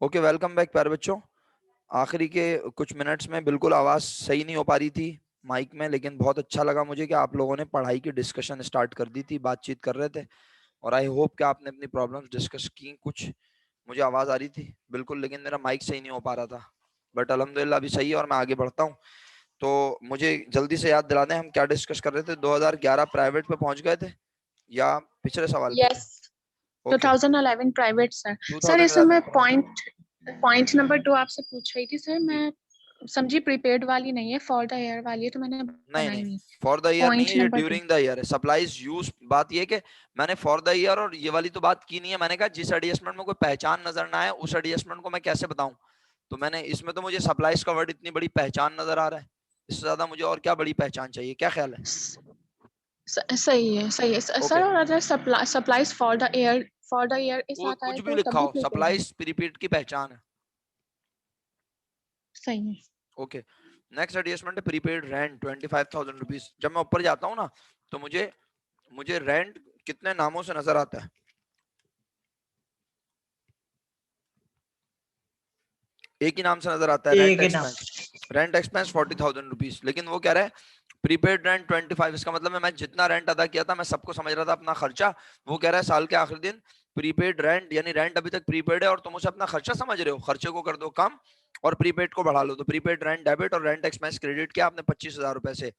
Okay, welcome back प्यारे बच्चों। आखिरी के कुछ मिनट्स में बिल्कुल आवाज सही नहीं हो पा रही थी माइक में, लेकिन बहुत अच्छा लगा मुझे कि आप लोगों ने पढ़ाई की डिस्कशन स्टार्ट कर दी थी, बातचीत कर रहे थे। और आई होप कि आपने अपनी प्रॉब्लम्स डिस्कस की। कुछ मुझे आवाज आ रही थी बिल्कुल, लेकिन मेरा माइक सही नहीं हो पा रहा था। बट अल्हम्दुलिल्लाह अभी सही है और मैं आगे बढ़ता हूँ। तो मुझे जल्दी से याद दिला दें, हम क्या डिस्कस कर रहे थे? 2011 प्राइवेट पे पहुंच गए थे या पिछले सवाल पे थे? Yes, okay, 2011 private sir. Sir इसमें 2011। मैं पॉइंट नंबर 2 आपसे पूछ रही थी सर। मैं समझी प्रीपेड वाली नहीं है, फॉर द ईयर वाली है, तो मैंने नहीं बनाई नहीं, नहीं। फॉर द ईयर नहीं पॉइंट है, ये नंबर 2। ड्यूरिंग द ईयर है। सप्लाईज यूज, बात ये कि मैंने फॉर द ईयर और ये वाली तो बात की नहीं है। मैंने कहा जिस एडजस्टमेंट में कोई पहचान नजर ना आए उस एडजस्टमेंट को मैं कैसे बताऊं। तो मैंने इसमें तो मुझे सप्लाईज का वर्ड इतनी बड़ी पहचान नजर आ रहा है, इससे ज्यादा मुझे और क्या बड़ी पहचान चाहिए? क्या ख्याल है? सही है, सही है ओके, सर। और अगर सप्लाईज फॉर द ईयर इस वो आता है कुछ भी तो तब लिखा भी हो, प्रीपेड है। सप्लाईज प्रीपेड की पहचान है। सही है। ओके, नेक्स्ट एडजस्टमेंट है प्रीपेड रेंट 25,000 रुपीज। जब मैं ऊपर जाता हूँ ना तो मुझे मुझे रेंट कितने नामों से नजर आता है? एक ही नाम से नजर आता है, रेंट एक ही नाम। एक्सपेंस। रेंट एक्सपेंस 40,000 रुपीज, लेकिन वो कह रहा है प्रीपेड रेंट 25। इसका मतलब है मैं जितना रेंट अदा किया था मैं सबको समझ रहा था अपना खर्चा। वो कह रहा है साल के आखिरी दिन प्रीपेड रेंट, यानी रेंट अभी तक प्रीपेड है और तुम उसे अपना खर्चा समझ रहे हो, खर्चे को कर दो कम और प्रीपेड को बढ़ा लो। तो प्रीपेड रेंट डेबिट और रेंट एक्सपेंस क्रेडिट किया आपने 25,000 रुपए से।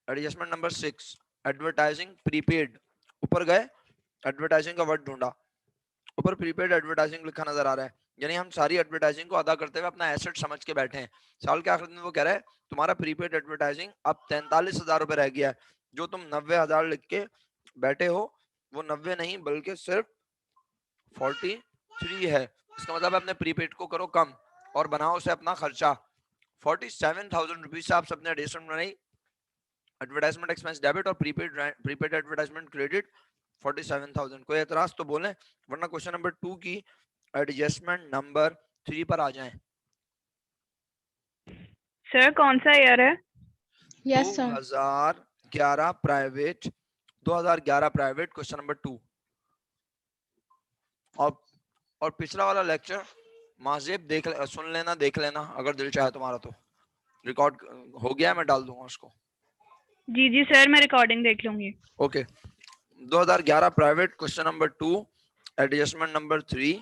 Adjustment number 6, advertising prepaid. ऊपर गए, एडवर्टाइजिंग का वर्ड ढूंढा, ऊपर प्रीपेड एडवर्टाइजिंग लिखा नजर आ रहा है। यानी हम सारी एडवर्टाइजिंग को अदा करते हुए अपना एसेट समझ के बैठे हैं। साल के आखिरी दिन वो कह रहा है तुम्हारा प्रीपेड एडवर्टाइजिंग अब 43,000 रुपए रह गया है। जो तुम 90,000 लिख के बैठे हो वो 90 नहीं बल्कि सिर्फ 43 है। इसका मतलब अपने प्रीपेड को करो कम और बनाओ उसे अपना खर्चा। 47,000 रुपीज से आप सबने एडिशन बनाई, एडवर्टाइजमेंट एक्सपेंस डेबिट और प्रीपेड एडवर्टाइजमेंट क्रेडिट 47,000। कोई एतराज तो बोले, वरना क्वेश्चन नंबर 2 की एडजस्टमेंट नंबर 3 पर आ जाएं। सर कौन सा ईयर है? Yes sir. 2011 private, 2011 private, question number 2। और और पिछला वाला लेक्चर माजेब सुन लेना, देख लेना अगर दिल चाहे तुम्हारा तो। रिकॉर्ड हो गया है, मैं डाल दूंगा उसको। जी जी सर, मैं रिकॉर्डिंग देख लूंगी। Okay, 2011 private, question number 2, adjustment number 3,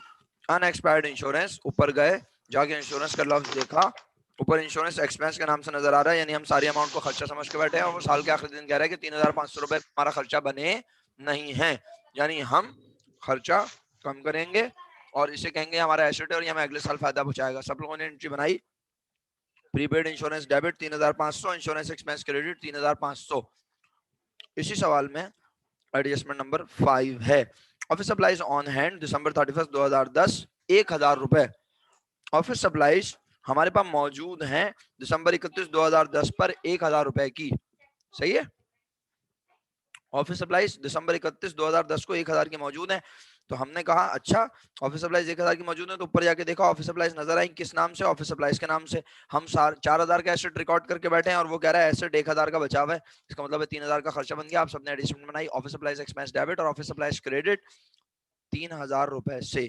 unexpired insurance. ऊपर गए, जाके इंश्योरेंस का लफ्ज देखा, ऊपर इंश्योरेंस एक्सपेंस के नाम से नजर आ रहा है, यानी हम सारी अमाउंट को खर्चा समझ के बैठे हैं और वो साल के आखिरी दिन कह रहा है कि 3,500 रुपए हमारा खर्चा बने नहीं है, यानी हम खर्चा कम करेंगे और इसे कहेंगे हमारा एसेट है और ये हमें अगले साल फायदा पहुंचाएगा। सब लोगों ने एंट्री बनाई, prepaid insurance debit 3,500, insurance expense credit 3,500। इसी सवाल में एडजस्टमेंट नंबर 5 है, ऑफिस सप्लाईज ऑन हैंड दिसंबर 31 2010 1,000 रुपए। ऑफिस सप्लाईज हमारे पास मौजूद हैं दिसंबर 31 2010 पर 1,000 रुपए की। सही है, ऑफिस सप्लाईज दिसंबर 31 2010 को 1,000 की मौजूद है। तो हमने कहा अच्छा ऑफिस सप्लाईज 1,000 की मौजूद है, तो ऊपर जाके देखा ऑफिस सप्लाईज नजर आई, किस नाम से? ऑफिस सप्लाईज के नाम से। हम 4,000 का एसेट रिकॉर्ड करके बैठे हैं और वो कह रहा है एसेट 1,000 का बचा हुआ है, इसका मतलब है 3,000 का खर्चा बन गया। आप सबने एडिशमेंट बनाई, ऑफिस सप्लाईज एक्सपेंस डेबिट और ऑफिस सप्लाईज क्रेडिट 3,000 रुपए से।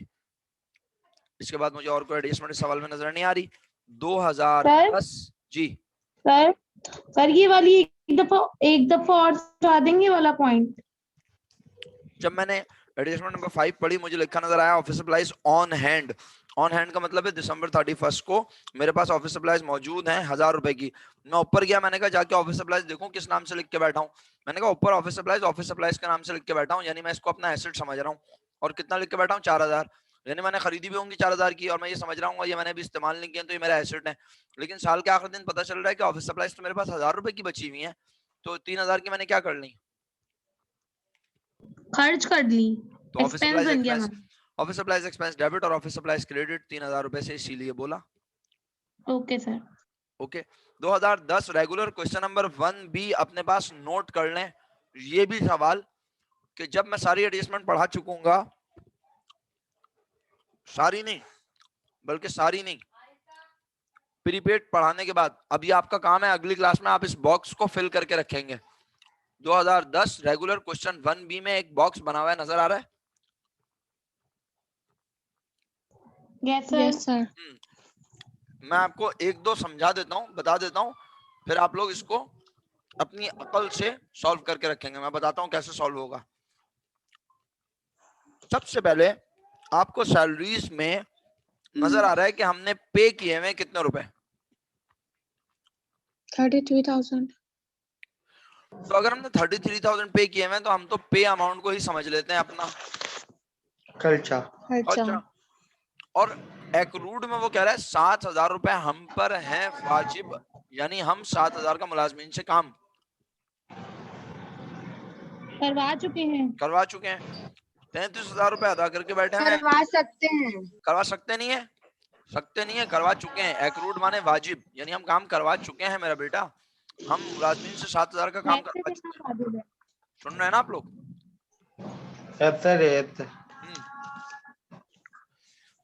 इसके बाद मुझे और कोई एडजस्टमेंट इस सवाल में नजर नहीं आ रही। 2010 जी सर सर ये वाली एक दफा और बता देंगे वाला पॉइंट। जब मैंने एडजस्टमेंट नंबर 5 पढ़ी मुझे लिखा नजर आया office supplies on hand. On hand का मतलब है दिसंबर 31 को मेरे पास ऑफिस सप्लाईज मौजूद हैं 1,000 रुपए की। मैं ऊपर गया, मैंने कहा जाके ऑफिस सप्लाईज देखूं किस नाम से लिख के बैठा हूं। मैंने कहा ऊपर ऑफिस सप्लाईज के नाम से लिख के बैठा हूं, यानी मैं इसको अपना एसेट समझ रहा हूं। और कितना लिख के बैठा हूं? 4,000, यानी मैंने खरीदी भी होंगी 4,000 की और मैं ये समझ रहा हूँ ये मैंने भी इस्तेमाल नहीं किया तो ये मेरा एसेट है। लेकिन साल के आखिरी दिन पता चल रहा है कि ऑफिस सप्लाईज तो मेरे पास 1,000 रुपए की बची हुई है, तो 3,000 की मैंने क्या कर ली? खर्च कर ली, तो ऑफिस एक्सपेंस सप्लाईज बन गया एक्सपेंस, हमारा। ऑफिस सप्लाईज एक्सपेंस डेबिट और ऑफिस सप्लाईज क्रेडिट 3,000 रुपए से, इसीलिए बोला। Okay sir. Okay, 2010 regular, question number 1 भी अपने पास नोट कर लें। ये भी सवाल कि जब मैं सारी एडजस्टमेंट पढ़ा चुकूंगा, सारी नहीं बल्कि सारी नहीं, प्रीपेड पढ़ाने के बाद अभी आपका काम है अगली क्लास में आप इस बॉक्स को फिल करके रखेंगे। 2010 रेगुलर क्वेश्चन 1 बी में एक बॉक्स बना हुआ है, नजर आ रहा है? Yes sir. Yes sir. मैं आपको एक दो समझा देता हूँ, बता देता हूँ, फिर आप लोग इसको अपनी अकल से सॉल्व करके रखेंगे। मैं बताता हूँ कैसे सॉल्व होगा। सबसे पहले आपको सैलरीज में नजर आ रहा है कि हमने पे किए हुए कितने रुपए। 33,000। तो अगर हमने 33,000 पे किए हुए हैं तो हम तो पे अमाउंट को ही समझ लेते हैं अपना खर्चा। खर्चा। और एक्रूड में वो कह रहा है 7,000 रुपए हम पर हैं वाजिब, यानी हम 7,000 का मुलाजमीन से काम करवा चुके हैं। करवा चुके हैं। 33,000 रुपए अदा करके बैठे हैं। करवा सकते हैं। करवा सकते नहीं है, सकते नहीं है, करवा चुके हैं। एक्रूड माने वाजिब, यानी हम काम करवा चुके हैं मेरा बेटा। हम मुलाजमीन से 7,000 का काम करवा चुके हैं। सुन रहे हैं ना आप लोग? Yes sir, yes.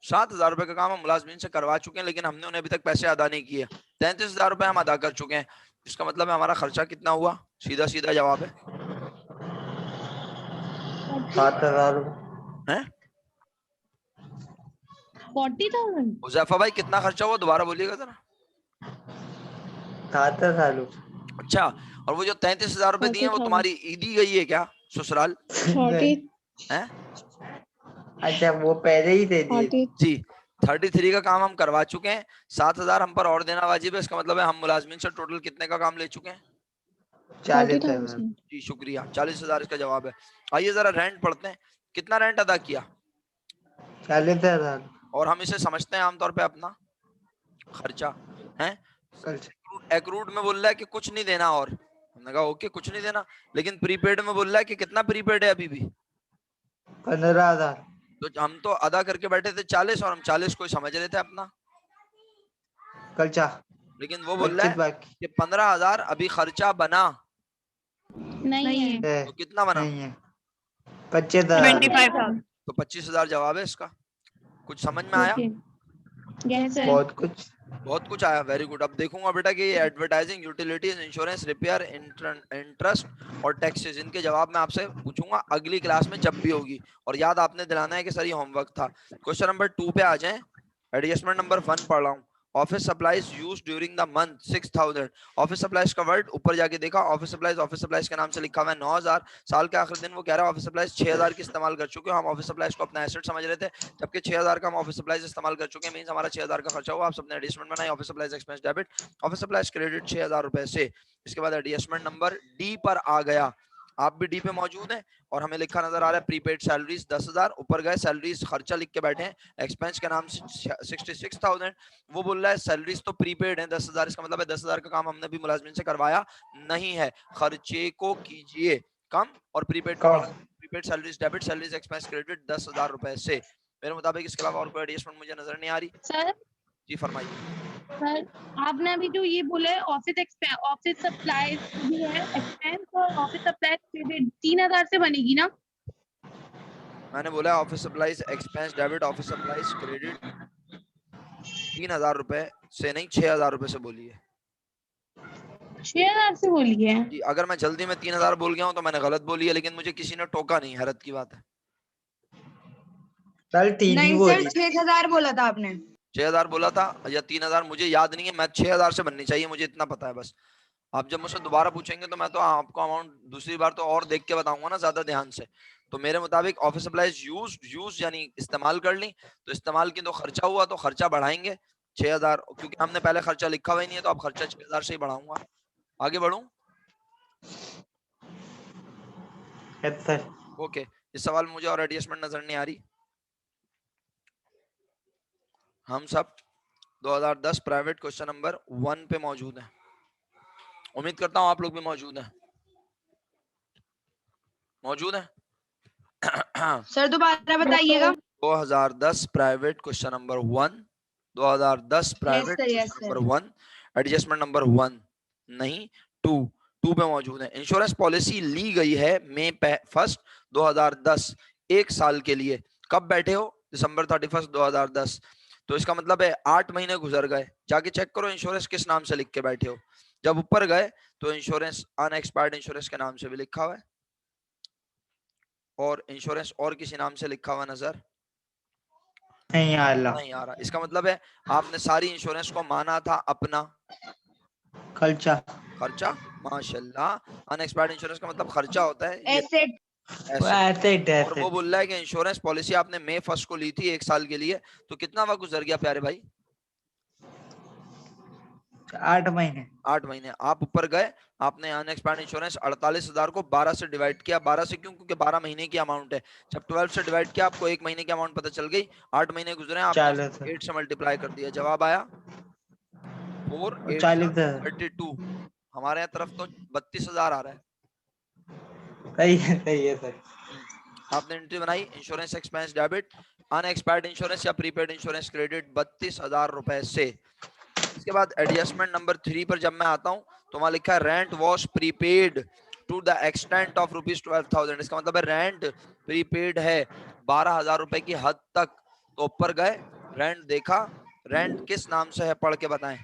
7,000 रुपए का काम हम मुलाजमीन से करवा चुके हैं, लेकिन हमने उन्हें अभी तक पैसे अदा नहीं किए। 33,000 रुपए हम अदा कर चुके हैं। इसका मतलब है हमारा खर्चा कितना हुआ? सीधा सीधा जवाब है 7,000 हैं? 40,000। हुजैफा भाई कितना खर्चा हुआ? दोबारा बोलिएगा जरा। 7,000। अच्छा, और वो जो 33,000 रुपए दिए हैं वो तुम्हारी ईदी गई है क्या ससुराल? 40 हैं? अच्छा, वो पहले ही दे दिए। 40 जी, 33 का काम हम करवा चुके हैं। 7,000 हम पर और देना वाजिब है। इसका मतलब है हम मुलाजमीन से टोटल कितने का काम ले चुके हैं? 40,000। जी शुक्रिया, 40,000 इसका जवाब है। आइए जरा रेंट पढ़ते हैं। कितना रेंट अदा किया? 40,000। और हम इसे समझते हैं आमतौर पे अपना खर्चा है। खर्चा। एक्रूड में बोल रहा है कि कुछ नहीं देना, और हमने कहा ओके कुछ नहीं देना, लेकिन प्रीपेड में बोल रहा है कि कितना प्रीपेड है अभी भी? 15,000। तो हम तो अदा करके बैठे थे 40, और हम 40 को ही समझ रहे थे अपना, खर्चा। लेकिन वो बोल रहा है बाकी कि 15,000 अभी खर्चा बना। नहीं है। है। तो कितना बना? नहीं है। 25,000। 25,000। तो 25,000 जवाब है इसका। कुछ समझ में आया? Yes sir. बहुत कुछ। बहुत कुछ आया, वेरी गुड। अब देखूंगा बेटा कि ये advertising, utilities, insurance, repair, interest और टैक्सेस, इनके जवाब मैं आपसे पूछूंगा अगली क्लास में जब भी होगी। और याद आपने दिलाना है कि सर ये होमवर्क था। क्वेश्चन नंबर 2 पे आ जाएं। एडजस्टमेंट नंबर 1 पढ़ रहा हूँ। Office supplies used during the month 6,000। Office supplies का वर्ड ऊपर जाके देखा, ऑफिस सप्लाईज के नाम से लिखा हुआ है 9,000। साल के आखिरी दिन वो कह रहा है ऑफिस सप्लाईज 6,000 की इस्तेमाल कर चुके हो। हम ऑफिस सप्लाईज को अपना एसेट समझ रहे थे, जबकि 6,000 का हम ऑफिस सप्लाईज इस्तेमाल कर चुके हैं, मींस हमारा 6,000 का खर्चा हुआ। आप सबने एडजस्टमेंट बनाई, office supplies expense debit, office supplies credit 6,000 रुपए से। इसके बाद एडजस्टमेंट नंबर डी पर आ गया। आप भी डी पे मौजूद हैं, और हमें लिखा नजर आ रहा है प्रीपेड सैलरीज 10,000। ऊपर गए सैलरीज खर्चा लिख के बैठे हैं, एक्सपेंस के नाम से 66,000। वो बोल रहा है सैलरीज तो प्रीपेड है 10,000। इसका मतलब है 10,000 का काम हमने भी मुलाजमिन से करवाया नहीं है। खर्चे को कीजिए कम, और प्रीपेड का prepaid salaries debit, salaries expense credit 10,000 रुपए से। मेरे मुताबिक इसके अलावा और कोई एडजस्टमेंट मुझे नजर नहीं आ रही। सर जी फरमाइए। सर आपने अभी जो ये बोला है ऑफिस सप्लाई भी है एक्सपेंस, और ऑफिस सप्लाई क्रेडिट 3,000 से बनेगी ना? मैंने बोला office supplies expense debit, office supplies credit 3,000 रुपए से नहीं 6,000 रुपए से बोलिए। 6,000 से बोलिए। जी, अगर मैं जल्दी में 3,000 बोल गया हूँ तो मैंने गलत बोली है, लेकिन मुझे किसी ने टोका नहीं, हैरत की बात है। कल तीन ही नहीं बोली। सर, 6,000 बोला था आपने। 6,000 बोला था या 3,000, मुझे याद नहीं है। मैं 6,000 से बननी चाहिए, मुझे इतना पता है बस। आप जब मुझसे दोबारा पूछेंगे तो मैं तो आपको अमाउंट दूसरी बार तो और देख के बताऊंगा ना, ज्यादा ध्यान से। तो मेरे मुताबिक ऑफिस सप्लाईज यूज यानी इस्तेमाल कर ली, तो इस्तेमाल की तो खर्चा हुआ, तो खर्चा बढ़ाएंगे 6,000, क्योंकि हमने पहले खर्चा लिखा हुआ ही नहीं है, तो अब खर्चा 6,000 से ही बढ़ाऊंगा। आगे बढ़ूं? Yes sir. ओके, इस सवाल में मुझे और एडजस्टमेंट नजर नहीं आ रही। हम सब 2010 प्राइवेट क्वेश्चन नंबर 1 पे मौजूद हैं। उम्मीद करता हूं आप लोग भी मौजूद हैं। मौजूद हैं? सर दोबारा बताइएगा। 2010 private question number 1, 2010 private sir, yes, question sir. Number 1, adjustment number 1 नहीं 2 पे मौजूद है। इंश्योरेंस पॉलिसी ली गई है मई 1 2010, 1 साल के लिए। कब बैठे हो? दिसंबर 31 2010। तो इसका मतलब है 8 महीने गुजर गए। जाके चेक करो इंश्योरेंस किस नाम से लिख के बैठे हो। जब ऊपर गए तो इंश्योरेंस अनएक्सपायर्ड इंश्योरेंस के नाम से भी लिखा हुआ है, और इंश्योरेंस और किसी नाम से लिखा हुआ नजर नहीं आ रहा। नहीं आ रहा। इसका मतलब है आपने सारी इंश्योरेंस को माना था अपना खर्चा। खर्चा। माशाल्लाह। अनएक्सपायर्ड इंश्योरेंस का मतलब खर्चा होता है, ये एसेट। asset। एसेट और वो बोल रहा है कि इंश्योरेंस पॉलिसी आपने मई 1 को ली थी 1 साल के लिए, तो कितना वक्त गुजर गया प्यारे भाई? 8 महीने। 8 महीने। आप ऊपर गए, आपने अनएक्सपायर्ड इंश्योरेंस 48,000 को 12 से डिवाइड किया। 12 से क्यों? क्योंकि 12 महीने की अमाउंट है। जब 12 से डिवाइड किया आपको 1 महीने की अमाउंट पता चल गई। 8 महीने गुजरे, आपने 40 8 से मल्टीप्लाई कर दिया, जवाब आया 4 8 40 32। हमारे यहाँ तरफ तो 32,000 आ रहा है। सही है सर। आपने एंट्री बनाई, insurance expense debit, unexpired insurance या प्रीपेड इंश्योरेंस क्रेडिट 32,000 रुपए से। इसके बाद एडजस्टमेंट नंबर 3 पर जब मैं आता हूं तो वहां लिखा है rent was prepaid to the extent of ₹12,000। इसका मतलब है रेंट प्रीपेड है 12,000 रुपए की हद तक। तो ऊपर गए, रेंट देखा, रेंट किस नाम से है पढ़ के बताएं।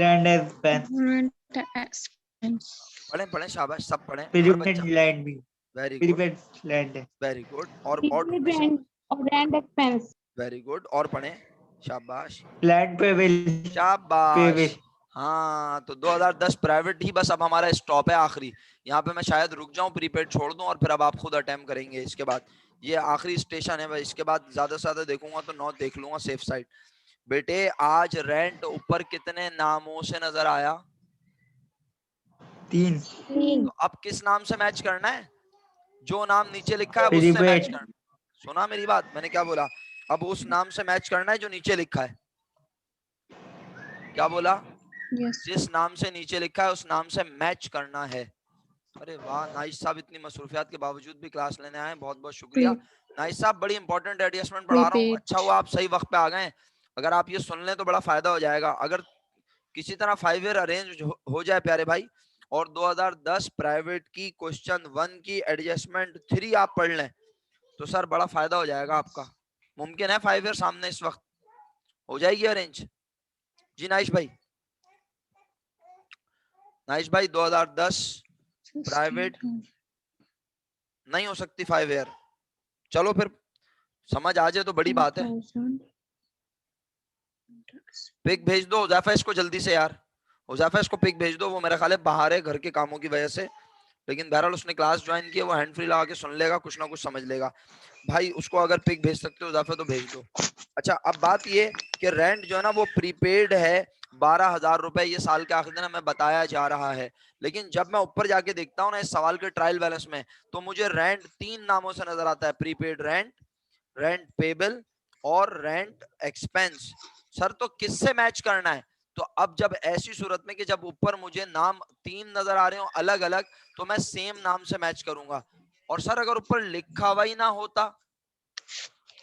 Land expense. Rent expense. पढ़ें पढ़ें, शाबाश, सब पढ़ें, हर प्रीपेड बच्चा। लैंड भी। वेरी गुड, प्रीपेड लैंड है। Very good. और Prepaid rent और rent expense. वेरी गुड, और पढ़ें, शाबाश लैंड पे बिल। शाबाश। हाँ, तो 2010 प्राइवेट ही बस अब हमारा स्टॉप है आखिरी। यहाँ पे मैं शायद रुक जाऊं, प्रीपेड छोड़ दूं और फिर अब आप खुद अटेम्प्ट करेंगे। इसके बाद ये आखिरी स्टेशन है भाई, इसके बाद ज्यादा से ज्यादा देखूंगा तो 9 देख लूंगा सेफ साइड। बेटे आज रेंट ऊपर कितने नामों से नजर आया? 3। तो अब किस नाम से मैच करना है? जो नाम नीचे लिखा है अब उससे मैच प्रीपेड। करना। सुना मेरी बात, मैंने क्या बोला? अब उस नाम से मैच करना है जो नीचे लिखा है। क्या बोला? Yes. जिस नाम से नीचे लिखा है उस नाम से मैच करना है। अरे वाह, नाइस साहब इतनी मसरूफियात के बावजूद भी क्लास लेने आए, बहुत बहुत शुक्रिया। नाइस साहब, बड़ी इंपॉर्टेंट एडजस्टमेंट पढ़ा रहा हूँ, Prepaid. अच्छा हुआ आप सही वक्त पे आ गए। अगर आप ये सुन लें तो बड़ा फायदा हो जाएगा। अगर किसी तरह 5 ईयर अरेंज हो जाए प्यारे भाई, और 2010 प्राइवेट की क्वेश्चन 1 की एडजस्टमेंट 3 आप पढ़ लें तो सर बड़ा फायदा हो जाएगा आपका। मुमकिन है 5 ईयर सामने इस वक्त हो जाएगी अरेंज? जी नाइश भाई, नाइश भाई 2010 प्राइवेट नहीं हो सकती 5 ईयर। चलो फिर समझ आ जाए तो बड़ी बात है। 10,000. पिक भेज दो हुजैफा इसको जल्दी से यार, हुजैफा इसको पिक भेज दो। वो मेरा ख्याल है बाहर है घर के कामों की वजह से, लेकिन बहरहाल उसने क्लास ज्वाइन की है, वो हैंड फ्री लगा के सुन लेगा, कुछ ना कुछ समझ लेगा। भाई उसको अगर पिक भेज सकते हो हुजैफा तो भेज दो। अच्छा, अब बात ये कि रेंट जो है ना वो प्रीपेड है 12,000 रुपए, ये साल के आखिर दिन हमें बताया जा रहा है। लेकिन जब मैं ऊपर जाके देखता हूँ ना इस सवाल के ट्रायल बैलेंस में, तो मुझे रेंट 3 नामों से नजर आता है, प्रीपेड रेंट, रेंट पेबल और रेंट एक्सपेंस। सर तो किससे मैच करना है? तो अब जब ऐसी सूरत में कि जब ऊपर मुझे नाम 3 नजर आ रहे हो अलग अलग, तो मैं सेम नाम से मैच करूंगा। और सर अगर ऊपर लिखा हुआ ही ना होता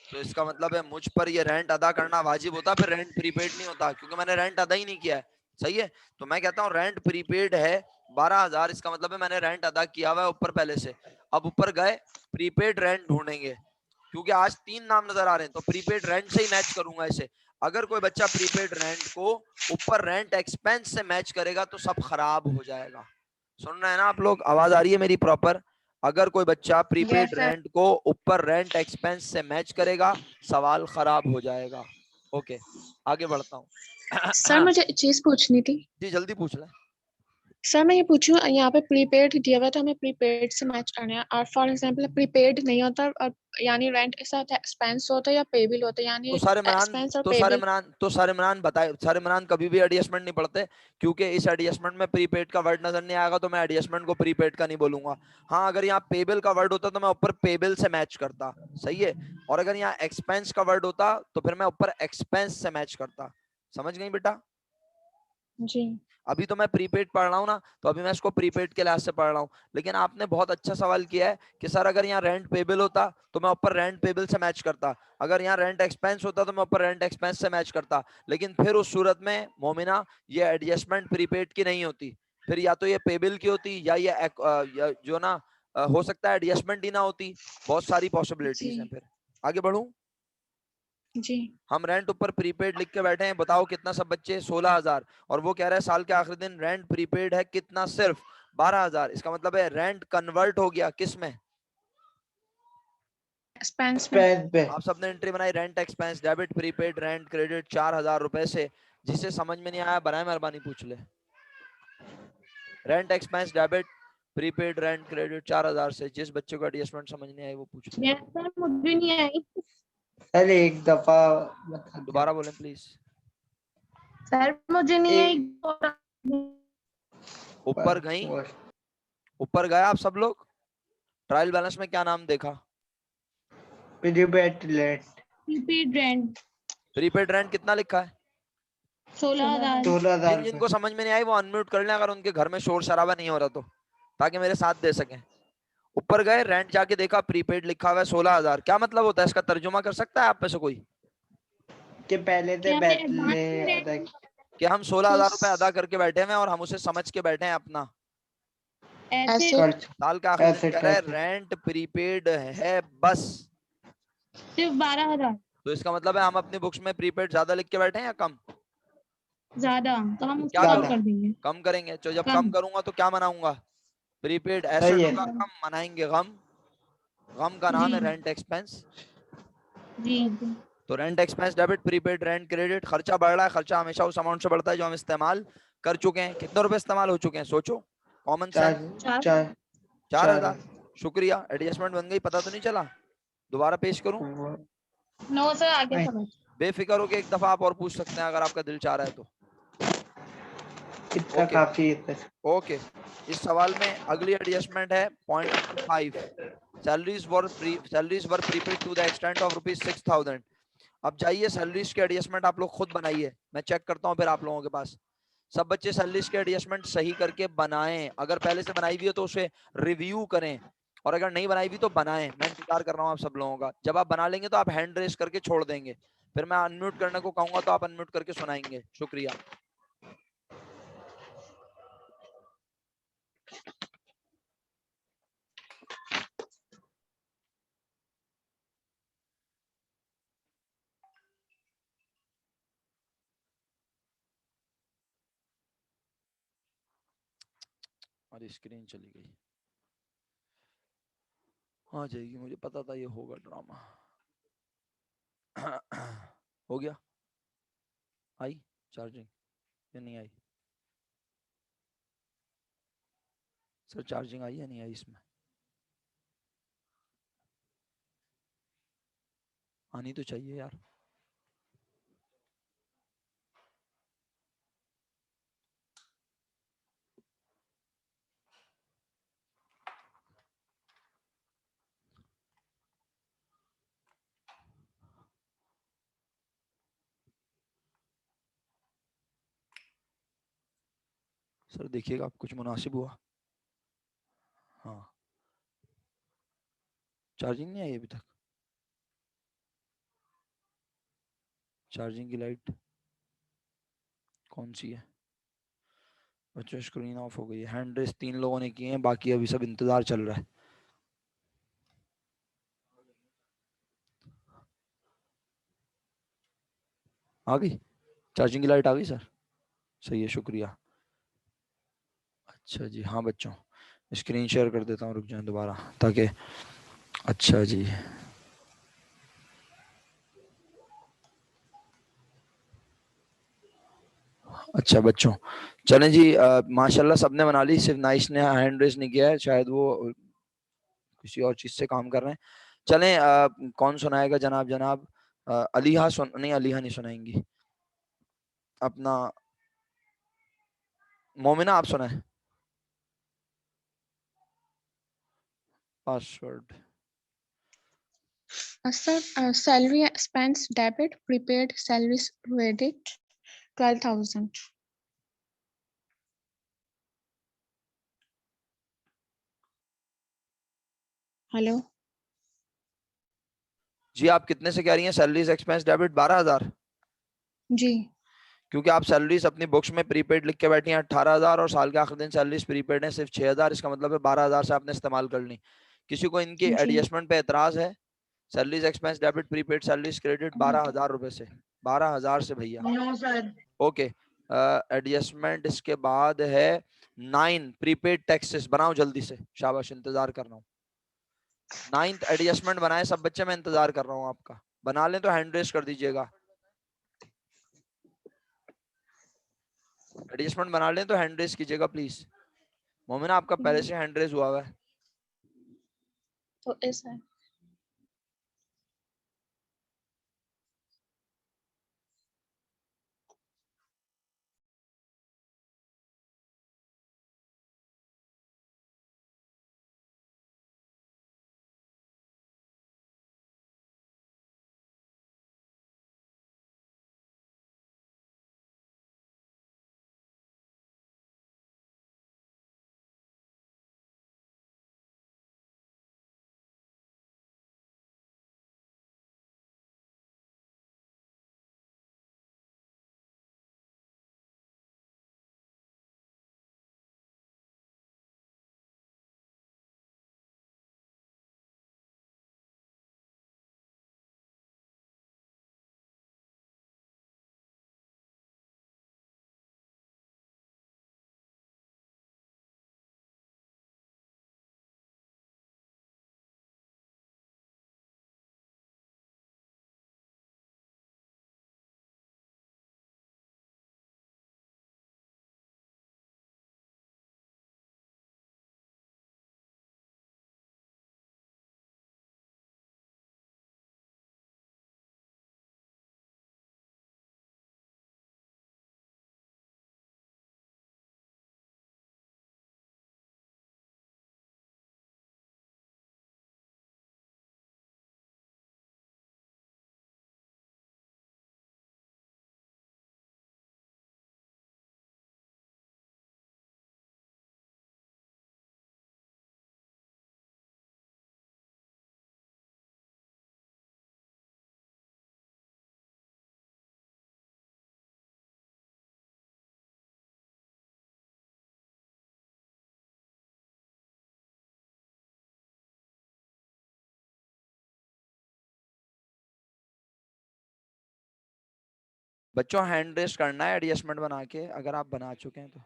तो इसका मतलब है मुझ पर ये रेंट अदा करना वाजिब होता, फिर रेंट प्रीपेड नहीं होता, क्योंकि मैंने रेंट अदा ही नहीं किया है। सही है, तो मैं कहता हूँ रेंट प्रीपेड है 12,000, इसका मतलब है मैंने रेंट अदा किया हुआ है ऊपर पहले से। अब ऊपर गए, प्रीपेड रेंट ढूंढेंगे, क्योंकि आज 3 नाम नजर आ रहे हैं तो प्रीपेड रेंट से ही मैच करूंगा इसे। अगर कोई बच्चा प्रीपेड रेंट को ऊपर रेंट एक्सपेंस से मैच करेगा तो सब खराब हो जाएगा। सुन रहे हैं ना आप लोग? आवाज आ रही है मेरी प्रॉपर? अगर कोई बच्चा प्रीपेड Yes, sir. रेंट को ऊपर रेंट एक्सपेंस से मैच करेगा सवाल खराब हो जाएगा। ओके, आगे बढ़ता हूँ। सर मुझे एक चीज पूछनी थी। जी जल्दी पूछ लें। सर मैं ये पूछूं, यहाँ पे प्रीपेड दिया हुआ है तो हमें प्रीपेड से मैच करना है, और फॉर एग्जांपल प्रीपेड नहीं होता और यानी रेंट के साथ एक्सपेंस होता है या पेबल होता है, यानी तो सारे मनान एक्सपेंस और तो सारे पेबल। मनान तो सारे मनान बताए, सारे मनान कभी भी एडजस्टमेंट नहीं पढ़ते, क्योंकि इस एडजस्टमेंट में प्रीपेड का वर्ड नजर नहीं आएगा तो मैं एडजस्टमेंट को प्रीपेड का नहीं बोलूंगा। हाँ, अगर यहाँ पेबल का वर्ड होता तो मैं ऊपर पेबल से मैच करता, सही है। और अगर यहाँ एक्सपेंस का वर्ड होता तो फिर मैं ऊपर एक्सपेंस से मैच करता। समझ गई बेटा? जी अभी तो मैं प्रीपेड पढ़ रहा हूँ ना, तो अभी मैं इसको प्रीपेड के लिहाज से पढ़ रहा हूँ। लेकिन आपने बहुत अच्छा सवाल किया है कि सर अगर यहाँ रेंट पेबल होता तो मैं ऊपर रेंट पेबल से मैच करता, अगर यहाँ रेंट एक्सपेंस होता तो मैं ऊपर रेंट एक्सपेंस से मैच करता। लेकिन फिर उस सूरत में मोमिना ये एडजस्टमेंट प्रीपेड की नहीं होती, फिर या तो ये पेबल की होती या ये या जो ना हो सकता है एडजस्टमेंट ही ना होती। बहुत सारी पॉसिबिलिटीज हैं। जी फिर आगे बढ़ूं? जी हम रेंट ऊपर प्रीपेड लिख के बैठे हैं, बताओ कितना सब बच्चे? 16,000। और वो कह रहा है साल के आखिरी दिन रेंट प्रीपेड है कितना? सिर्फ 12,000। इसका मतलब है रेंट कन्वर्ट हो गया किस में? एक्सपेंस में एक्सपेंस पे आप सबने एंट्री बनाई rent expense debit prepaid rent credit 4000 रुपए से। जिसे समझ में नहीं आया बनाए मेहरबानी पूछ ले। Rent expense debit prepaid rent credit 4000 से। जिस बच्चे को एडजस्टमेंट समझ नहीं आई वो पूछ ले। यस सर मुझे नहीं आई। सर एक दफा बता दो। दोबारा बोलें प्लीज। सर मुझे नहीं आई। ऊपर गई, ऊपर गए आप सब लोग। ट्रायल बैलेंस में क्या नाम देखा? Prepaid rent prepaid rent prepaid rent कितना लिखा है? 16,000। 16,000 जिनको समझ में नहीं आई वो अनम्यूट कर लें, अगर उनके घर में शोर शराबा नहीं हो रहा तो, ताकि मेरे साथ दे सकें। ऊपर गए, रेंट जाके देखा, प्रीपेड लिखा हुआ है 16,000। क्या मतलब होता है इसका? तर्जुमा कर सकता है आप में से कोई? के पहले से क्या मैं बैठे advance में अदा rent कि हम 16,000 रुपए अदा करके बैठे हुए हैं और हम उसे समझ के बैठे हैं अपना। ऐसे ऐसे खर्च साल का आखिरी दिन ऐसे कह रहा है कैसे? रेंट प्रीपेड है बस। सिर्फ 12,000 तो इसका मतलब है हम अपनी बुक्स में प्रीपेड ज्यादा लिख के बैठे हैं या कम? ज्यादा, तो हम उसको क्या कम करो? कर देंगे। कम करेंगे। तो जब कम। कम करूंगा तो क्या मनाऊंगा? प्रीपेड सही एसेट है। होगा कम, मनाएंगे गम। गम का नाम है जी। Rent expense. जी तो rent expense debit prepaid rent credit. खर्चा बढ़ रहा है, खर्चा हमेशा उस अमाउंट से बढ़ता है जो हम इस्तेमाल कर चुके हैं। कितने रुपए इस्तेमाल हो चुके हैं सोचो, कॉमन चार सेंस। चार। चार 4000। शुक्रिया, एडजस्टमेंट बन गई, पता तो नहीं चला? दोबारा पेश करूं? नो सर आगे नहीं। समझ। बेफिक्र होके एक दफा आप और पूछ सकते हैं अगर आपका दिल चाह रहा है तो। इतना ओके काफी है सर। ओके। इस सवाल में अगली एडजस्टमेंट है point number 5। Salaries were prepaid to the extent of ₹6,000। अब जाइए सैलरीज के एडजस्टमेंट आप लोग खुद बनाइए, मैं चेक करता हूँ फिर आप लोगों के पास। सब बच्चे सैलरीज के एडजस्टमेंट सही करके बनाएं। अगर पहले से बनाई हुई है तो उसे रिव्यू करें, और अगर नहीं बनाई हुई तो बनाएं। मैं इंतजार कर रहा हूँ आप सब लोगों का। जब आप बना लेंगे तो आप हैंड रेस करके छोड़ देंगे, फिर मैं अनम्यूट करने को कहूंगा तो आप अनम्यूट करके सुनाएंगे। शुक्रिया। अरे स्क्रीन चली गई। आ जाएगी, मुझे पता था ये होगा ड्रामा। हो गया? आई चार्जिंग या नहीं आई? सर चार्जिंग आई या नहीं आई इसमें? आनी तो चाहिए यार। सर देखिएगा आप, कुछ मुनासिब हुआ? हाँ, चार्जिंग नहीं आई अभी तक। चार्जिंग की लाइट कौन सी है? बच्चों स्क्रीन ऑफ हो गई है। हैंड रेस 3 लोगों ने किए हैं, बाकी अभी सब इंतजार चल रहा है। आ गई चार्जिंग की लाइट, आ गई सर? सही है, शुक्रिया। अच्छा जी, हाँ बच्चों स्क्रीन शेयर कर देता हूँ, रुक जाए दोबारा ताकि। अच्छा जी, अच्छा बच्चों चलें जी। माशाल्लाह सबने बना ली, सिर्फ नाइस ने हैंड रेस नहीं किया है, शायद वो किसी और चीज से काम कर रहे हैं। चलें कौन सुनाएगा? जनाब जनाब अलीहा नहीं, अलीहा नहीं सुनाएंगी। अपना मोमिना आप सुनाए password. Sir salary expense debit prepaid salary credit 12,000। Hello जी आप कितने से कह रही हैं? Salaries expense debit 12,000। जी क्योंकि आप सैलरीज अपनी बुक्स में प्रीपेड लिख के बैठी हैं 18,000 और साल के आखिरी दिन सैलरीज प्रीपेड है सिर्फ 6,000। इसका मतलब है 12,000 से आपने इस्तेमाल कर ली। किसी को इनकी जी एडजस्टमेंट पे एतराज है? Salaries expense debit prepaid salaries credit 12,000 रुपए से, 12,000 से भैया। No sir. ओके एडजस्टमेंट इसके बाद है 9 प्रीपेड टैक्सेस। बनाओ जल्दी से, शाबाश इंतजार कर रहा हूँ। 9th एडजस्टमेंट बनाए सब बच्चे, मैं इंतजार कर रहा हूँ आपका। बना लें तो हैंड रेस कर दीजिएगा। एडजस्टमेंट बना लें तो हैंड रेस कीजिएगा प्लीज। मोमिना आपका पहले से हैंड रेस हुआ हुआ है। तो ऐसा है। बच्चों हैंड रेस करना है एडजस्टमेंट बना के, अगर आप बना चुके हैं तो।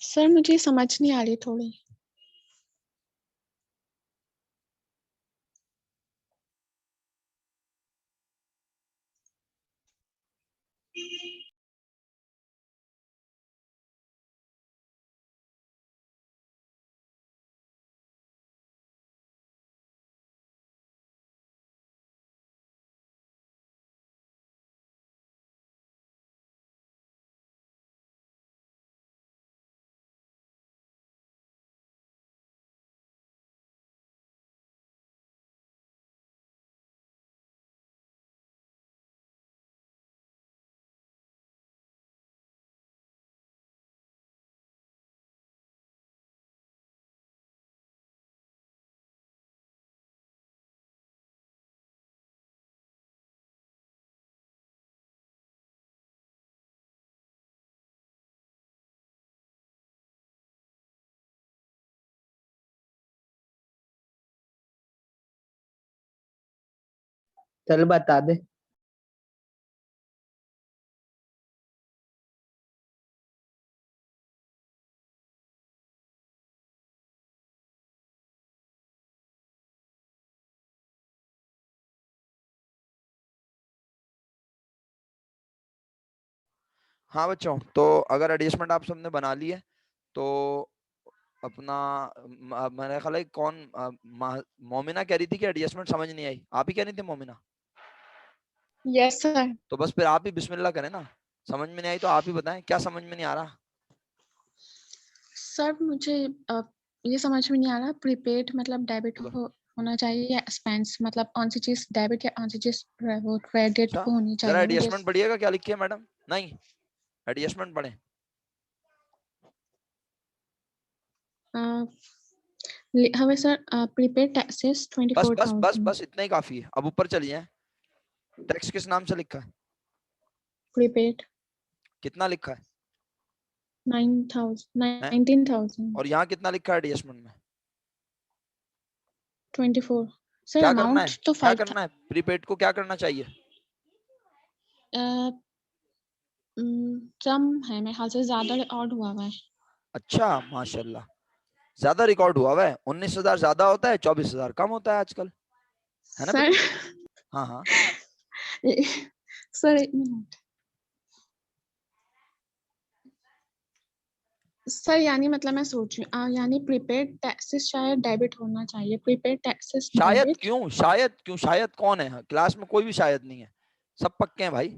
सर मुझे समझ नहीं आ रही थोड़ी। चल बता दे। हाँ बच्चों, तो अगर एडजस्टमेंट आप सबने बना ली है तो अपना मेरा ख्याल है कौन मोमिना कह रही थी कि एडजस्टमेंट समझ नहीं आई, आप ही कह रही थी मोमिना? Yes sir. तो बस फिर आप ही बिस्मिल्लाह करें ना, समझ में नहीं आई तो आप ही बताएं क्या समझ में नहीं आ रहा। सर मुझे ये समझ में नहीं आ रहा, प्रीपेड मतलब डेबिट तो होना चाहिए या एक्सपेंस, मतलब कौन सी चीज डेबिट या कौन सी चीज वो क्रेडिट अच्छा, होनी जरा चाहिए मुझे। एडजस्टमेंट पढ़िएगा क्या लिखी है मैडम। नहीं, एडजस्टमेंट पढ़े। हमें सर प्रीपेड टैक्सेस बस बस बस 24,000। बस इतना ही काफी है, अब ऊपर चलिए। टैक्स किस नाम से लिखा है? प्रीपेड कितना लिखा है? 19,000। और यहाँ कितना लिखा है एडजस्टमेंट में? 24। सर क्या करना है, अमाउंट तो क्या 5 करना है, प्रीपेड को क्या करना चाहिए? कम है मेरे ख्याल से, ज्यादा रिकॉर्ड हुआ हुआ है। अच्छा माशाल्लाह, ज्यादा रिकॉर्ड हुआ हुआ है। 19,000 ज्यादा होता है, 24,000 कम होता है आजकल, है ना सर बेटा? हाँ हाँ। Sir 1 minute. सर यानी मतलब मैं सोच रही हूँ यानी प्रीपेड टैक्सेस शायद डेबिट होना चाहिए, प्रीपेड टैक्सेस शायद डेबिट। क्यों, शायद क्यों, शायद कौन है क्लास में? कोई भी शायद नहीं है, सब पक्के हैं भाई।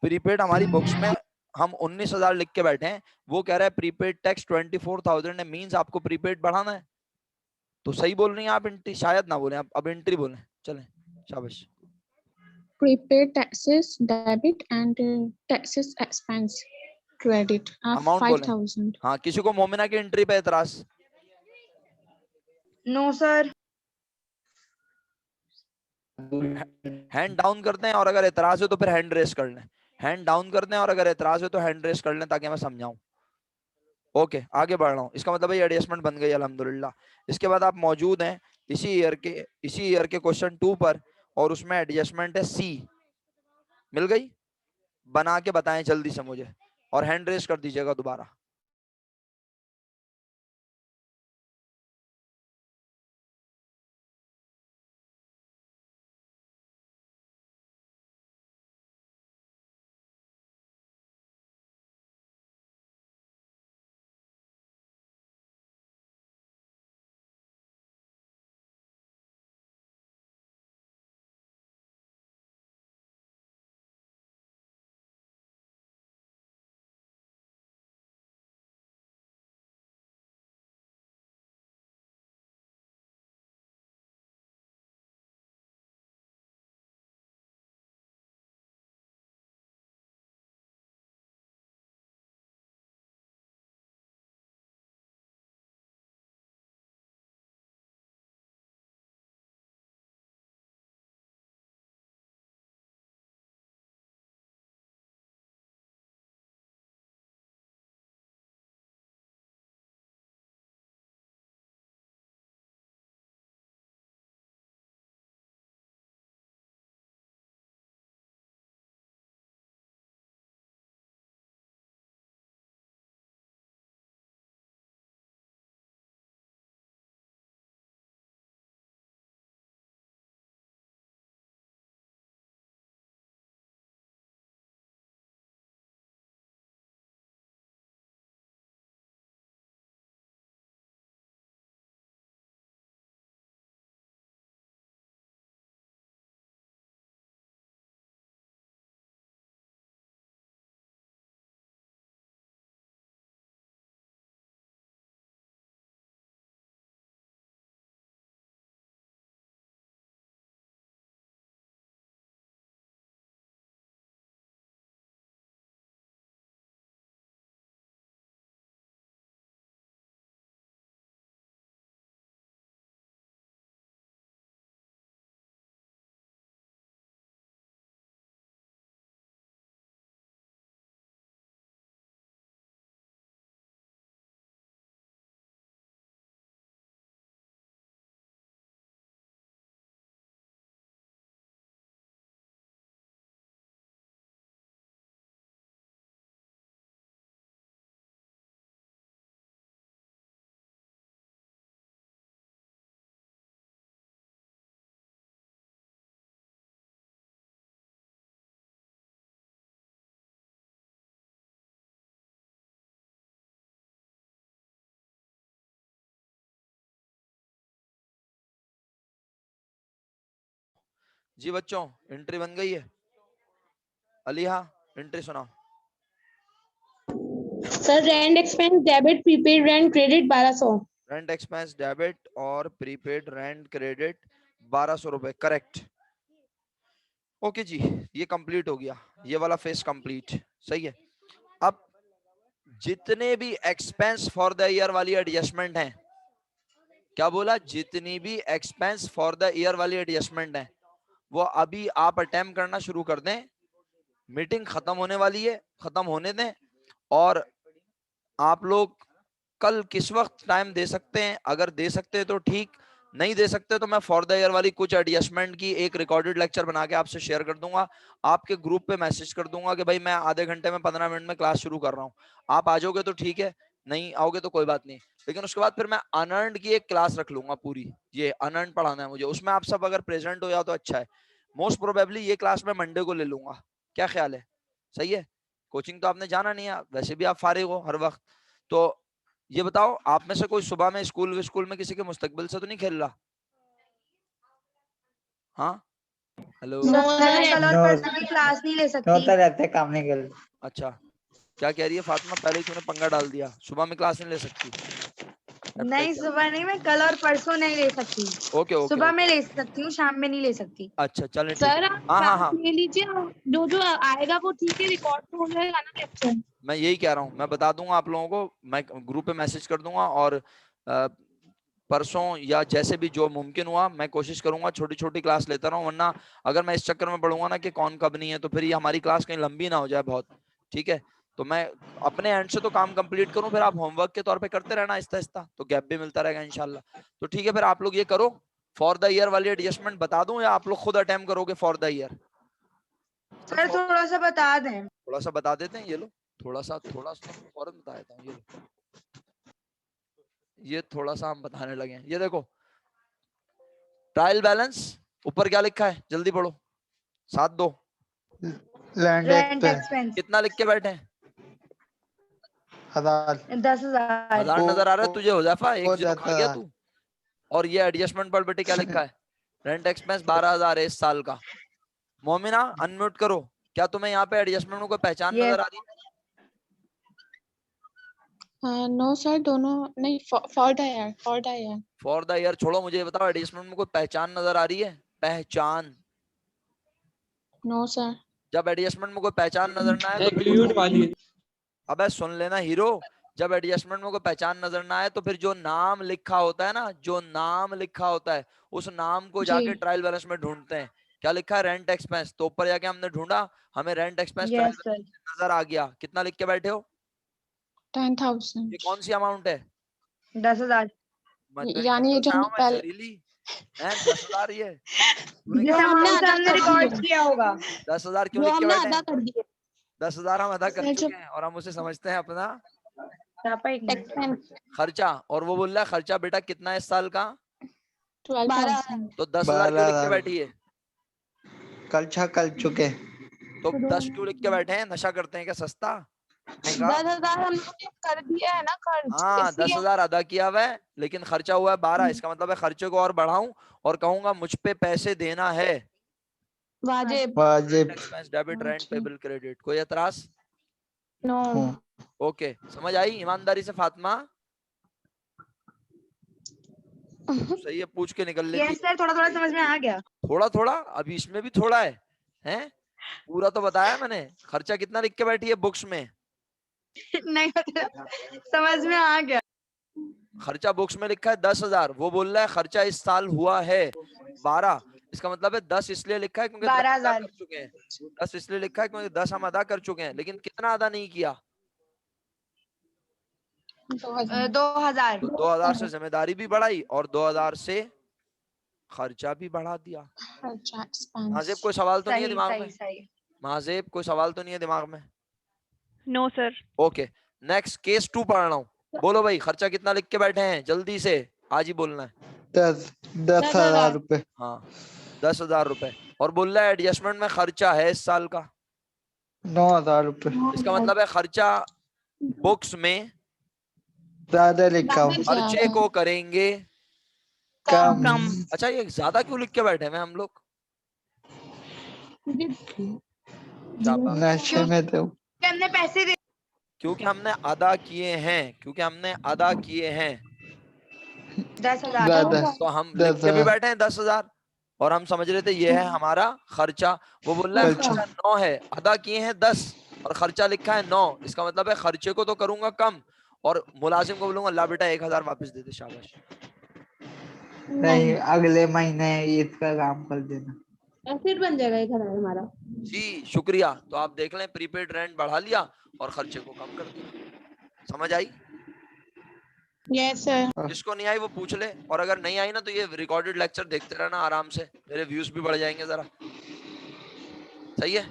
प्रीपेड हमारी बुक्स में हम 19,000 लिख के बैठे हैं, वो कह रहा है प्रीपेड टैक्स 24,000 है, मीन्स आपको प्रीपेड बढ़ाना है। तो सही बोल रही हैं आप, एंट्री शायद ना बोले, अब एंट्री बोलें। चलें, शाबाश। Prepaid taxes debit and taxes expense credit are amount बोलें। 5,000। हाँ, किसी को मोमिना की एंट्री पे एतराज? No sir. हैंड डाउन करते हैं, और अगर एतराज हो तो फिर हैंड रेस कर लें। हैंड डाउन करते हैं और अगर एतराज हो तो हैंड रेस कर लें, ताकि मैं समझाऊं। ओके, आगे बढ़ रहा हूँ। इसका मतलब ये एडजस्टमेंट बन गई अल्हम्दुलिल्लाह। इसके बाद आप मौजूद हैं इसी ईयर के क्वेश्चन 2 पर, और उसमें एडजस्टमेंट है सी। मिल गई? बना के बताएं जल्दी से मुझे, और हैंड रेस कर दीजिएगा दोबारा। जी बच्चों, एंट्री बन गई है? अलीहा, एंट्री सुनाओ। Sir rent expense debit prepaid rent credit 1200। Rent expense debit और प्रीपेड रेंट क्रेडिट 1200 रुपए, करेक्ट। ओके जी, ये कंप्लीट हो गया, ये वाला फेस कंप्लीट, सही है। अब जितने भी एक्सपेंस फॉर द ईयर वाली एडजस्टमेंट है, क्या बोला, जितनी भी एक्सपेंस फॉर द ईयर वाली एडजस्टमेंट है वो अभी आप अटेम्प्ट करना शुरू कर दें। मीटिंग खत्म होने वाली है, खत्म होने दें। और आप लोग कल किस वक्त टाइम दे सकते हैं, अगर दे सकते हैं तो ठीक, नहीं दे सकते तो मैं फॉर द ईयर वाली कुछ एडजस्टमेंट की एक रिकॉर्डेड लेक्चर बना के आपसे शेयर कर दूंगा, आपके ग्रुप पे मैसेज कर दूंगा कि भाई मैं आधे घंटे में 15 मिनट में क्लास शुरू कर रहा हूँ, आप आ जाओगे तो ठीक है, नहीं आओगे तो कोई बात नहीं। लेकिन उसके बाद फिर मैं अनअर्न्ड की एक क्लास रख लूंगा पूरी, ये अनअर्न्ड पढ़ाना है मुझे, उसमें आप सब अगर प्रेजेंट हो जाओ तो अच्छा है। मोस्ट प्रोबेबली ये क्लास मैं मंडे को ले लूंगा, क्या ख्याल है? सही है। कोचिंग तो आपने जाना नहीं है, वैसे भी आप फारिग हो हर वक्त, तो ये बताओ आप में से कोई सुबह में स्कूल में किसी के मुस्तकबिल से तो नहीं खेल रहा? हाँ, हेलो। नो सर मैं सर, कल और नो परसों की क्लास नहीं ले सकती। होता रहता है, काम नहीं कर। अच्छा, क्या कह रही है फातिमा, पहले ही तूने पंगा डाल दिया, सुबह में क्लास नहीं ले सकती? नहीं सुबह नहीं, मैं कल और परसों नहीं ले सकती। ओके ओके सुबह ओके, में ले सकती हूँ, शाम में नहीं ले सकती। अच्छा चलें ठीक सर है। आप हाँ हाँ क्लास हाँ, ले लीजिए, और जो जो आएगा वो ठीक है, रिकॉर्ड तो हो जाएगा ना लेक्चर। मैं यही कह रहा हूँ, मैं बता दूंगा आप लोगों को, मैं ग्रुप पे मैसेज कर दूंगा, और परसों या जैसे भी जो मुमकिन हुआ मैं कोशिश करूंगा छोटी छोटी क्लास लेता रहूं, वरना अगर मैं इस चक्कर में पढ़ूंगा ना कि कौन कब नहीं है, तो फिर ये हमारी क्लास कहीं लंबी ना हो जाए बहुत, ठीक है। तो मैं अपने एंड से तो काम कंप्लीट करूं, फिर आप होमवर्क के तौर पे करते रहना आहिस्ता आहिस्ता, तो गैप भी मिलता रहेगा इंशाल्लाह। तो ठीक है, फिर आप लोग ये करो, फॉर द ईयर वाली एडजस्टमेंट बता दूं या आप लोग खुद अटेम्प्ट करोगे फॉर द ईयर? सर थोड़ा सा बता दें। थोड़ा सा बता देते हैं, ये लो, थोड़ा सा तो फौरन बता देता हूँ, ये लो, ये थोड़ा सा हम बताने लगे हैं, ये देखो ट्रायल बैलेंस, ऊपर क्या लिखा है जल्दी पढ़ो, 7-2 लैंड रेंट एक्सपेंस एक्सपेंस कितना लिख के बैठे हैं? 1000 10,000। 1000 नजर आ रहा है तुझे हुजैफा? एक हो जीरो खा जाता गया है। तू। और ये एडजस्टमेंट पर बेटे क्या लिखा है? रेंट एक्सपेंस 12,000 है इस साल का। मोमिना अनम्यूट करो, क्या तुम्हें यहाँ पे एडजस्टमेंट में कोई पहचान यस। नजर आ रही है? नो सर, दोनों नहीं, for the year, for the year. For the year छोड़ो, मुझे ये बताओ एडजस्टमेंट में कोई पहचान नजर आ रही है? पहचान, नो सर। जब एडजस्टमेंट में कोई पहचान नजर ना आए तो फिर अबे सुन लेना हीरो, जब एडजस्टमेंट में कोई पहचान नजर ना आए तो फिर जो नाम लिखा होता है ना, जो नाम लिखा होता है उस नाम को जी। जाके ट्रायल बैलेंस में ढूंढते हैं। क्या लिखा है? Rent expense. तो ऊपर जाके हमने ढूंढा, हमें rent expense trial yes sir. Balance नजर आ गया। कितना लिख के बैठे हो? 10,000। ये कौन सी अमाउंट है? 10,000। मैं तो यानी ये निकल जो रहा हमने हूँ मैं पहले जहरीली है। 10,000 ये तूने जिस क्या, जो हमने अमाउंट से अदा हमने कर रिकॉर्ड दिए, किया होगा। 10,000 क्यों जो लिख के हमने बैठे अदा हैं? कर दिए 10,000 हम अदा कर सर जो चुके हैं और हम उसे समझते हैं अपना पापा एक मिनट। एक्सपेंस खर्चा। और वो बोल रहा है खर्चा बेटा कितना है इस साल का? 12,000। तो 10,000 क्यों लिख के 12,000 बैठी है? कल चुके। तो 10 क्यों लिख के बैठे हैं? नशा करते हैं क्या सस्ता महंगा? 10,000 हम लोग ने कर दिया है ना खर्च, हाँ, इसलिए 10,000 अदा किया हुआ है लेकिन खर्चा हुआ है 12। इसका मतलब है खर्चे को और बढ़ाऊं और कहूंगा मुझ पे पैसे देना है। वाजिब। वाजिब। एक्सपेंस डेबिट रेंट जी। पेबल क्रेडिट, कोई एतराज? नो। ओके, समझ आई ईमानदारी से फातिमा? सही है, पूछ के निकल लेती यस सर, थोड़ा थोड़ा समझ में आ गया। थोड़ा थोड़ा, अभी इसमें भी थोड़ा है, हैं? पूरा तो बताया मैंने। खर्चा कितना लिख के बैठी है बुक्स में? नहीं मतलब समझ में आ गया। खर्चा बुक्स में लिखा है 10,000, वो बोल रहा है खर्चा इस साल हुआ है 12। इसका मतलब है 10 इसलिए लिखा है क्योंकि 10 अदा 12,000। कर चुके हैं। 10 इसलिए लिखा है क्योंकि 10 हम अदा कर चुके हैं, लेकिन कितना अदा नहीं किया? 2,000। 2,000। तो 2,000 से जिम्मेदारी भी बढ़ाई और 2,000 से खर्चा भी बढ़ा दिया। खर्चा एक्सपेंस। महाजेब कोई सवाल तो नहीं है सही दिमाग सही में? सही। महाजेब कोई सवाल तो नहीं है दिमाग में? No sir. Okay, next case 2 पढ़ रहा हूँ। बोलो भाई, खर्चा कितना लिख के बैठे हैं? जल्दी से, आज ही बोलना है। 10,000 रुपए। हाँ, 10,000 रुपए। और बोल रहा है एडजस्टमेंट में खर्चा है इस साल का। 9,000 रुपए। इसका मतलब है खर्चा बुक्स में ज्यादा लिखा हूँ। खर्चे को करेंगे कम। कम। अच्छा, ये ज्यादा क्यों लिख के बैठे हैं हम लोग? शाबाश। नशे में थे। हमने पैसे दे क्योंकि हमने अदा किए हैं, क्योंकि हमने अदा किए हैं 10,000 ज्यादा तो हम लिख 10,000 के भी बैठे हैं 10,000 और हम समझ रहे थे ये है हमारा खर्चा। वो बोल रहा है खर्चा। खर्चा 9 है, अदा किए हैं 10 और खर्चा लिखा है 9। इसका मतलब है खर्चे को तो करूंगा कम और मुलाजिम को बोलूंगा ला बेटा 1,000 वापस दे दे, शाबाश। नहीं, अगले महीने इसका काम कर देना। एसिड बन जाएगा 1,000 हमारा। जी शुक्रिया। तो आप देख लें प्रीपेड रेंट बढ़ा लिया और खर्चे को कम कर दिया। समझ आई? Yes sir. जिसको नहीं आई वो पूछ ले, और अगर नहीं आई ना तो ये रिकॉर्डेड लेक्चर देखते रहना आराम से, मेरे व्यूज भी बढ़ जाएंगे जरा। सही है?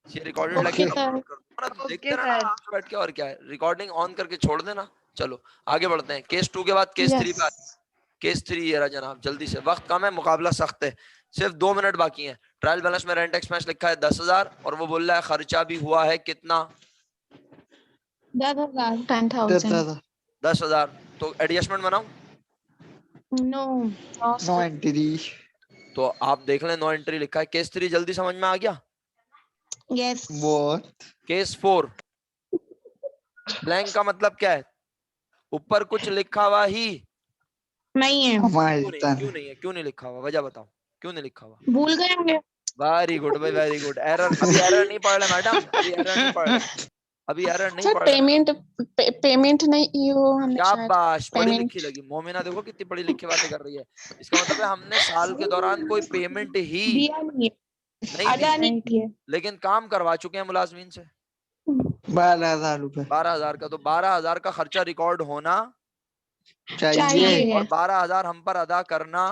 ये recorded Okay, lecture sir. Upload कर दूंगा ना, तो देखते Okay, रहना sir. आराम से बैठ के। और क्या है, रिकॉर्डिंग ऑन करके छोड़ देना। चलो आगे बढ़ते हैं। केस 2 के बाद केस 3 पे यस केस 3 ये रहा जनाब। जल्दी से, वक्त कम है, मुकाबला सख्त है, सिर्फ 2 मिनट बाकी हैं। ट्रायल बैलेंस में रेंट एक्सपेंस लिखा है 10,000 और वो बोल रहा है खर्चा भी हुआ है कितना? 10,000। 10,000 10,000। तो एडजस्टमेंट बनाऊं? नो। No entry. तो आप देख लें, नो एंट्री लिखा है। केस 3 जल्दी समझ में आ गया? यस बहुत केस 4 ब्लैंक का मतलब क्या है? ऊपर कुछ लिखा हुआ ही नहीं है। हमारी क्यों नहीं? तन क्यों नहीं है? क्यों नहीं लिखा हुआ? वजह बताओ, क्यों नहीं लिखा हुआ? भूल गए होंगे। वेरी गुड भाई, वेरी गुड। एरर, अभी एरर नहीं पढ़ रहे मैडम, अभी एरर नहीं पढ़ रहे, अभी एरर नहीं सर पढ़ रहे। पेमेंट नहीं वो हमने शायद शाबाश, पढ़ी पेमेंट लिखी लगी। मोमिना देखो कितनी पढ़ी लिखी बातें कर रही है। इसका मतलब है हमने साल के दौरान कोई पेमेंट ही दिया नहीं है। नहीं अदा दी, नहीं किए। लेकिन काम करवा चुके हैं मुलाजमीन से 12,000 रुपए 12,000 का। तो 12,000 का खर्चा रिकॉर्ड होना चाहिए। चाहिए। और 12,000 हम पर अदा करना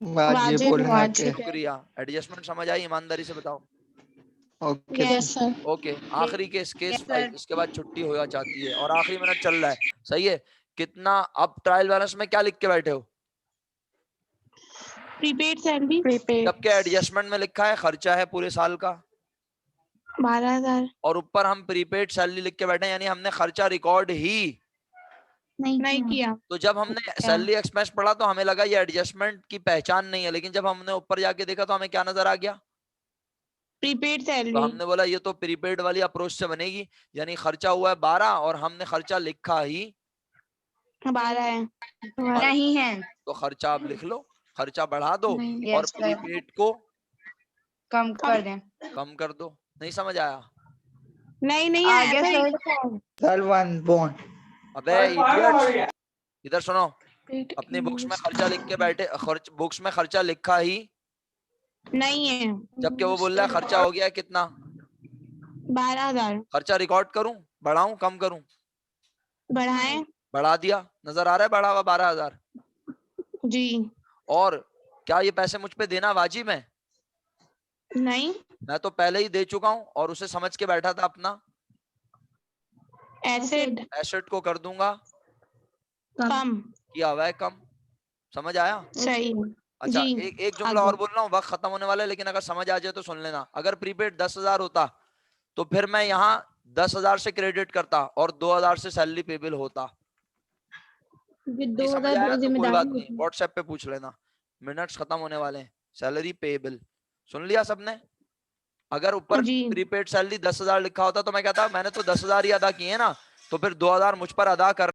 वाजिब बोलना के। वाजिब। शुक्रिया। एडजस्टमेंट समझ आई? ईमानदारी से बताओ। Okay yes sir. ओके, आखिरी केस, केस Yes, 5। sir. इसके बाद छुट्टी हो जाती है और आखिरी मिनट चल रहा है। सही है? कितना अब ट्रायल बैलेंस में क्या लिख के बैठे हो? प्रीपेड सैलरी प्रीपेड जबकि एडजस्टमेंट में लिखा है खर्चा है पूरे साल का 12,000 और ऊपर हम प्रीपेड सैलरी लिख के बैठे हैं, यानी हमने खर्चा रिकॉर्ड ही। नहीं किया। तो जब हमने सैलरी एक्सपेंस पढ़ा तो हमें लगा ये एडजस्टमेंट की पहचान नहीं है, लेकिन जब हमने ऊपर जाके देखा तो हमें क्या नजर आ गया? प्रीपेड तो सैलरी हमने बोला ये तो प्रीपेड वाली अप्रोच से बनेगी, यानी खर्चा हुआ है 12 और हमने खर्चा लिखा ही 12 है। नहीं है। तो खर्चा आप लिख लो, खर्चा बढ़ा दो नहीं। और Yes, sir. प्रीपेड को कम कर दें। कम कर दो। नहीं समझ आया? नहीं आगे ऐसा ही सर। लिखा है। Sir 1 point. अबे इडियट, इधर सुनो। अपनी बुक्स में खर्चा लिख के बैठे, बुक्स में खर्चा लिखा ही, नहीं है। जबकि वो बोल रहा है खर्चा हो गया है कितना? 12,000 खर्चा रिकॉर्ड करूं, बढ़ाऊं, कम करूं? बढ़ाएं। बढ़ा दिया, नजर आ रहा है बढ़ा हुआ 12,000। जी और क्या ये पैसे मुझ पे देना वाजिब है? नहीं। मैं तो पहले ही दे चुका हूं और उसे समझ के बैठा था अपना एसिड एसेट को कर दूंगा कम। किया हुआ है कम। समझ आया? सही अच्छा, जी। एक जुमला आगे। और बोल रहा हूँ, वक्त खत्म होने वाला है, लेकिन अगर समझ आ जाए तो सुन लेना। अगर प्रीपेड 10,000 होता तो फिर मैं यहाँ 10,000 से क्रेडिट करता और 2,000 से सैलरी पेबल होता। नहीं समझ 2,000 आया तो कोई जिम्मेदारी बात नहीं, होती है। व्हाट्सएप पे पूछ लेना। मिनट्स खत्म होने वाले हैं। सैलरी पेबल सुन लिया सबने? अगर ऊपर जी। प्रीपेड सैलरी 10,000 लिखा होता तो मैं कहता मैंने तो 10,000 ही अदा किए ना, तो फिर 2,000 मुझ पर अदा कर